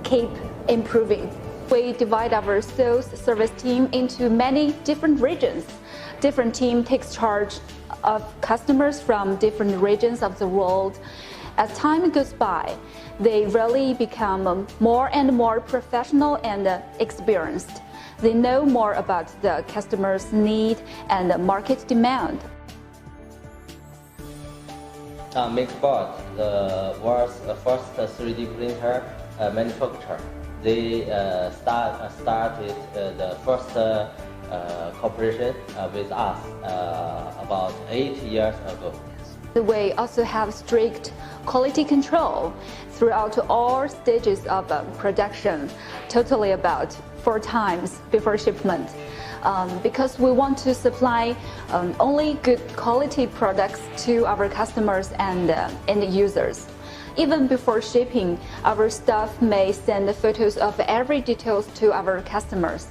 keep improving. We divide our sales service team into many different regions. Different team takes charge of customers from different regions of the world. As time goes by, they really become more and more professional and experienced. They know more about the customer's need and market demand. MakeBot, the world's first 3D printer manufacturer. They started the first cooperation with us about 8 years ago. We also have strict quality control throughout all stages of production, totally about 4 times before shipment, because we want to supply only good quality products to our customers and end users. Even before shipping, our staff may send photos of every details to our customers.